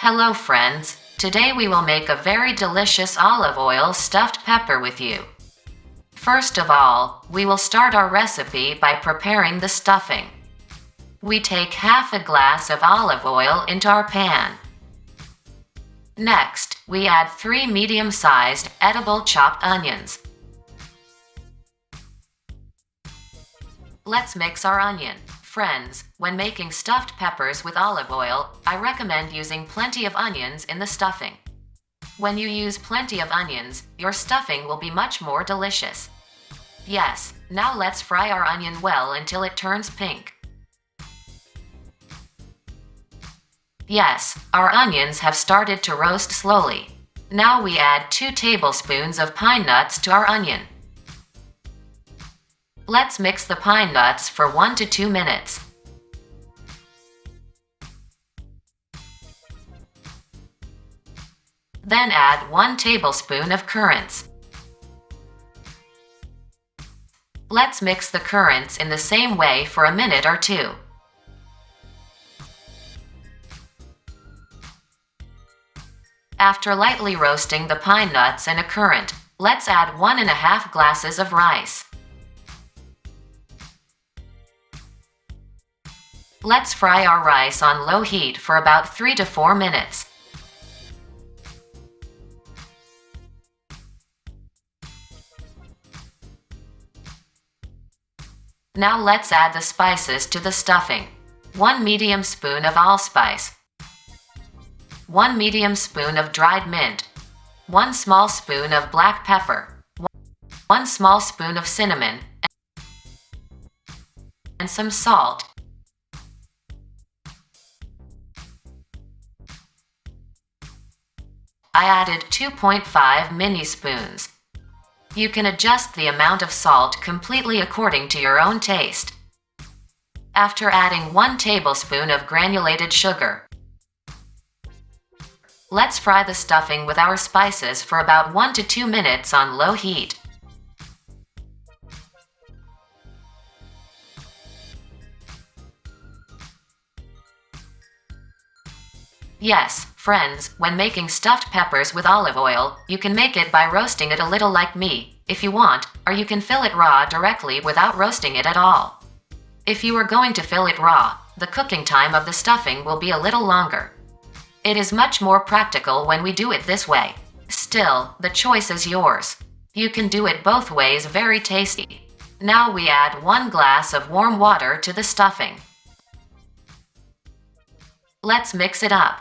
Hello friends, today we will make a very delicious olive oil stuffed pepper with you. First of all, we will start our recipe by preparing the stuffing. We take half a glass of olive oil into our pan. Next, we add 3 medium-sized, edible chopped onions. Let's mix our onion. Friends, when making stuffed peppers with olive oil, I recommend using plenty of onions in the stuffing. When you use plenty of onions, your stuffing will be much more delicious. Yes, now let's fry our onion well until it turns pink. Yes, our onions have started to roast slowly. Now we add 2 tablespoons of pine nuts to our onion. Let's mix the pine nuts for 1 to 2 minutes. Then add 1 tablespoon of currants. Let's mix the currants in the same way for a minute or 2. After lightly roasting the pine nuts and a currant, let's add 1½ glasses of rice. Let's fry our rice on low heat for about 3 to 4 minutes. Now let's add the spices to the stuffing. 1 medium spoon of allspice, 1 medium spoon of dried mint, 1 small spoon of black pepper, 1 small spoon of cinnamon, and some salt. I added 2.5 mini spoons. You can adjust the amount of salt completely according to your own taste. After adding 1 tablespoon of granulated sugar, let's fry the stuffing with our spices for about 1 to 2 minutes on low heat. Yes, friends, when making stuffed peppers with olive oil, you can make it by roasting it a little like me, if you want, or you can fill it raw directly without roasting it at all. If you are going to fill it raw, the cooking time of the stuffing will be a little longer. It is much more practical when we do it this way. Still, the choice is yours. You can do it both ways, very tasty. Now we add 1 glass of warm water to the stuffing. Let's mix it up.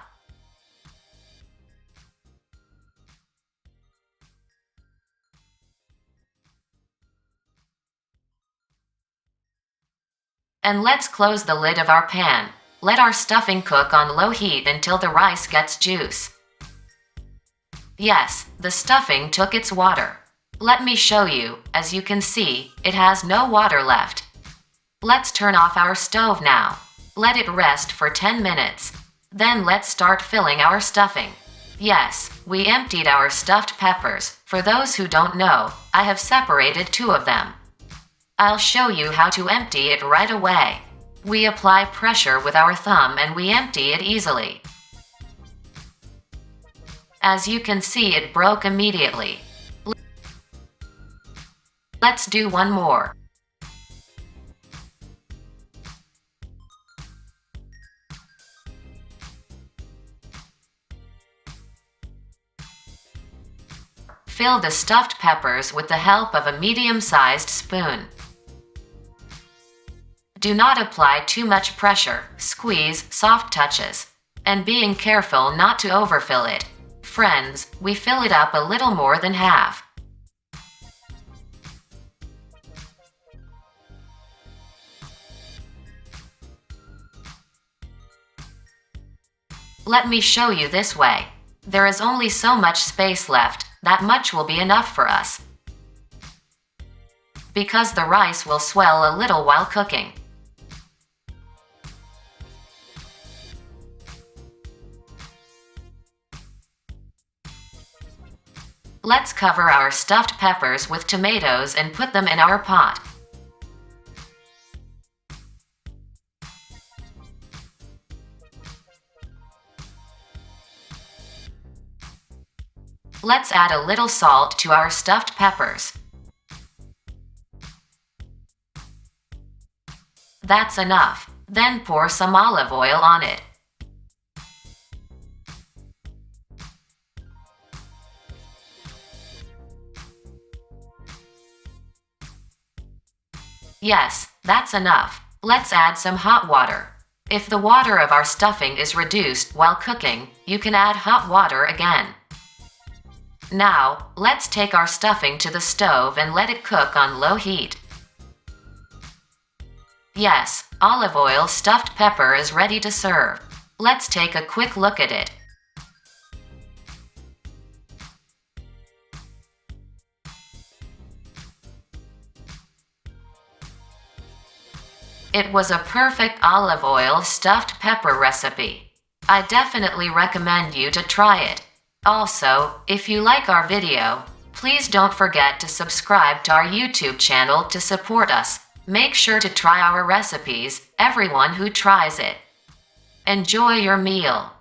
And let's close the lid of our pan. Let our stuffing cook on low heat until the rice gets juice. Yes, the stuffing took its water. Let me show you. As you can see, it has no water left. Let's turn off our stove now. Let it rest for 10 minutes. Then let's start filling our stuffing. Yes, we emptied our stuffed peppers. For those who don't know, I have separated 2 of them. I'll show you how to empty it right away. We apply pressure with our thumb and we empty it easily. As you can see, it broke immediately. Let's do one more. Fill the stuffed peppers with the help of a medium-sized spoon. Do not apply too much pressure, squeeze soft touches, and being careful not to overfill it. Friends, we fill it up a little more than half. Let me show you this way. There is only so much space left, that much will be enough for us. Because the rice will swell a little while cooking. Let's cover our stuffed peppers with tomatoes and put them in our pot. Let's add a little salt to our stuffed peppers. That's enough. Then pour some olive oil on it. Yes, that's enough. Let's add some hot water. If the water of our stuffing is reduced while cooking, you can add hot water again. Now, let's take our stuffing to the stove and let it cook on low heat. Yes, olive oil stuffed pepper is ready to serve. Let's take a quick look at it. It was a perfect olive oil stuffed pepper recipe. I definitely recommend you to try it. Also, if you like our video, please don't forget to subscribe to our YouTube channel to support us. Make sure to try our recipes, everyone who tries it. Enjoy your meal.